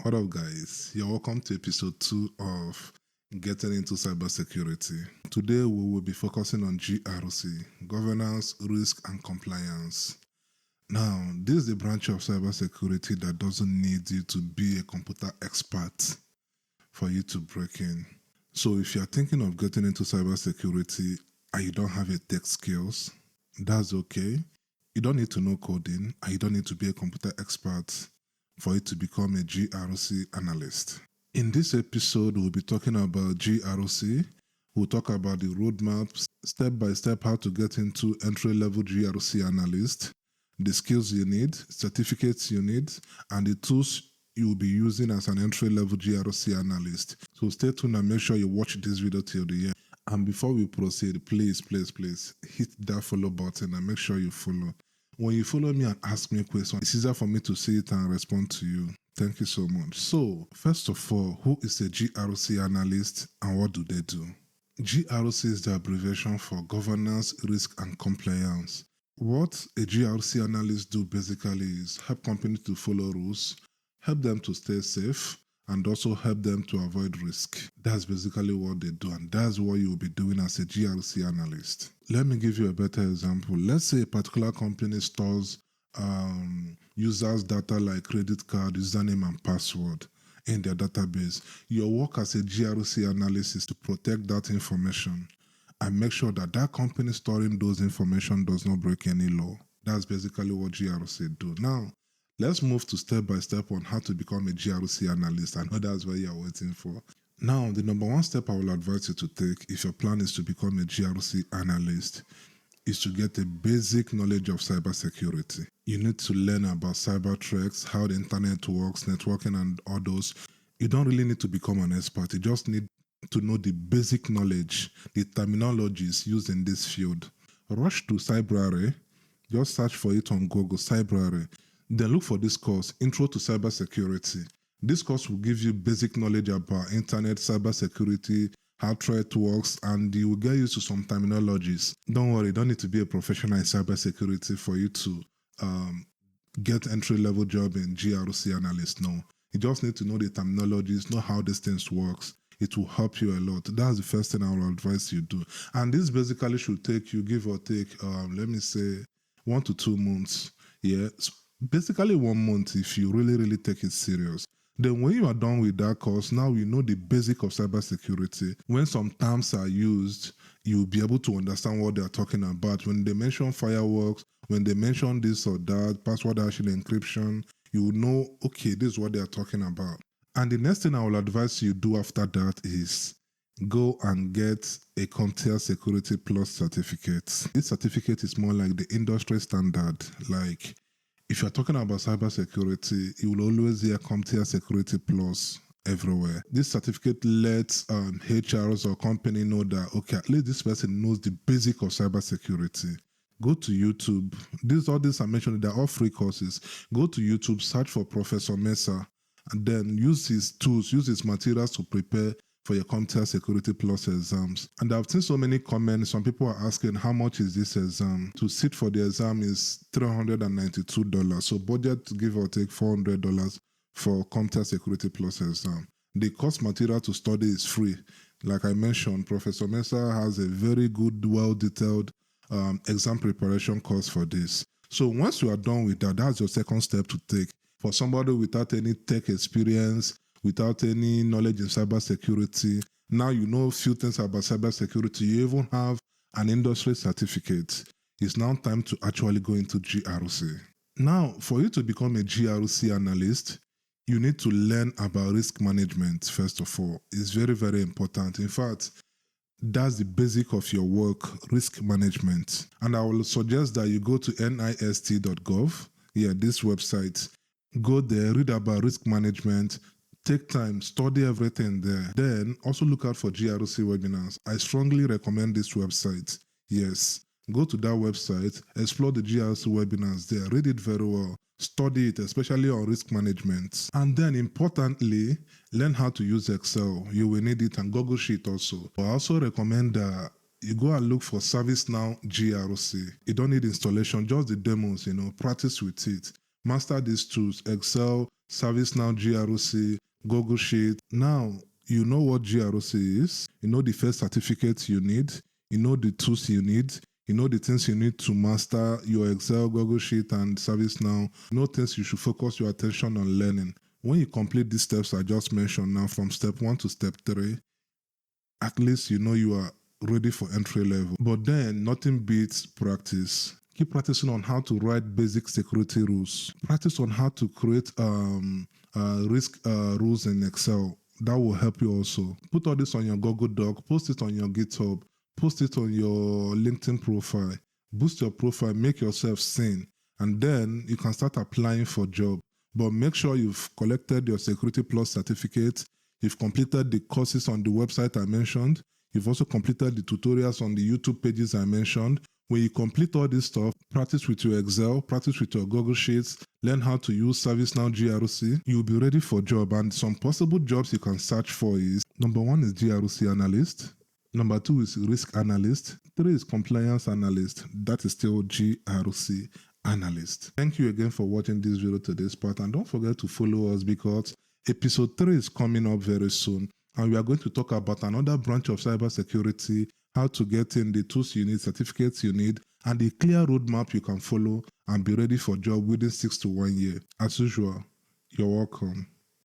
What up, guys? You're welcome to episode 2 of Getting into Cybersecurity. Today, we will be focusing on GRC, Governance, Risk, and Compliance. Now, this is the branch of cybersecurity that doesn't need you to be a computer expert for you to break in. So if you're thinking of getting into cybersecurity and you don't have your tech skills, that's okay. You don't need to know coding and you don't need to be a computer expert for it to become a GRC analyst. In this episode, we'll be talking about GRC. We'll talk about the roadmaps, step by step how to get into entry-level GRC analyst, the skills you need, certificates you need, and the tools you will be using as an entry-level GRC analyst. So stay tuned and make sure you watch this video till the end. And before we proceed, please hit that follow button and make sure you follow. When you follow me and ask me a question, it's easier for me to see it and respond to you. Thank you so much. So, first of all, who is a GRC analyst and what do they do? GRC is the abbreviation for Governance, Risk, and Compliance. What a GRC analyst do basically is help companies to follow rules, help them to stay safe, and also help them to avoid risk. That's basically what they do, and that's what you will be doing as a GRC analyst. Let me give you a better example. Let's say a particular company stores users' data like credit card, username, and password in their database. Your work as a GRC analyst is to protect that information and make sure that that company storing those information does not break any law. That's basically what GRC do. Now, let's move to step by step on how to become a GRC analyst. I know that's what you're waiting for. Now, the number one step I will advise you to take if your plan is to become a GRC analyst is to get a basic knowledge of cybersecurity. You need to learn about cyber threats, how the internet works, networking, and all those. You don't really need to become an expert. You just need to know the basic knowledge, the terminologies used in this field. Rush to Cyberary. Just search for it on Google, Cyberary. Then look for this course, Intro to Cybersecurity. This course will give you basic knowledge about internet, cybersecurity, how threat works, and you will get used to some terminologies. Don't worry, you don't need to be a professional in cybersecurity for you to get entry-level job in GRC analyst. No, you just need to know the terminologies, know how these things works. It will help you a lot. That's the first thing I will advise you do. And this basically should take you, give or take, let me say, 1 to 2 months. Yeah. Basically 1 month if you really take it serious. Then when you are done with that course, now you know the basic of cybersecurity. When some terms are used, you'll be able to understand what they're talking about. When they mention fireworks, when they mention this or that, password hashing encryption, you will know, okay, this is what they're talking about. And the next thing I will advise you do after that is go and get a CompTIA Security Plus certificate. This certificate is more like the industry standard. Like, if you're talking about cybersecurity, you will always hear CompTIA Security Plus everywhere. This certificate lets HRs or company know that, okay, at least this person knows the basic of cybersecurity. Go to YouTube. All these are mentioned, they're all free courses. Go to YouTube, search for Professor Mesa, and then use his tools, use his materials to prepare for your CompTIA Security Plus exams. And I've seen so many comments. Some people are asking, how much is this exam? To sit for the exam is $392. So budget, give or take $400 for CompTIA Security Plus exam. The course material to study is free. Like I mentioned, Professor Mesa has a very good, well-detailed exam preparation course for this. So once you are done with that, that's your second step to take. For somebody without any tech experience, without any knowledge in cybersecurity, now you know a few things about cybersecurity. You even have an industry certificate. It's now time to actually go into GRC. Now, for you to become a GRC analyst, you need to learn about risk management, first of all. It's very important. In fact, that's the basic of your work, risk management. And I will suggest that you go to nist.gov, this website. Go there, read about risk management, take time, study everything there. Then also look out for GRC webinars. I strongly recommend this website. Yes, go to that website, explore the GRC webinars there, read it very well, study it, especially on risk management. And then importantly, learn how to use Excel. You will need it, and Google Sheet also. I also recommend that you go and look for ServiceNow GRC. You don't need installation, just the demos, practice with it. Master these tools, Excel, ServiceNow GRC, Google Sheet. Now, you know what GRC is. You know the first certificates you need. You know the tools you need. You know the things you need to master your Excel, Google Sheet, and ServiceNow. You know things you should focus your attention on learning. When you complete these steps I just mentioned now, from step 1 to step 3, at least you know you are ready for entry level. But then nothing beats practice. Keep practicing on how to write basic security rules. Practice on how to create risk rules in Excel. That will help you also. Put all this on your Google Doc, post it on your GitHub, post it on your LinkedIn profile. Boost your profile, make yourself seen, and then you can start applying for job. But make sure you've collected your Security Plus certificate, you've completed the courses on the website I mentioned, you've also completed the tutorials on the YouTube pages I mentioned. When you complete all this stuff, practice with your Excel, practice with your Google Sheets, learn how to use ServiceNow GRC, you'll be ready for job. And some possible jobs you can search for is, number 1 is GRC analyst, number 2 is risk analyst, 3 is compliance analyst. That is still GRC analyst. Thank you again for watching this video to this part, and don't forget to follow us because episode 3 is coming up very soon, and we are going to talk about another branch of cybersecurity, how to get in the tools you need, certificates you need, and the clear roadmap you can follow and be ready for job within 6 to 1 year. As usual, you're welcome.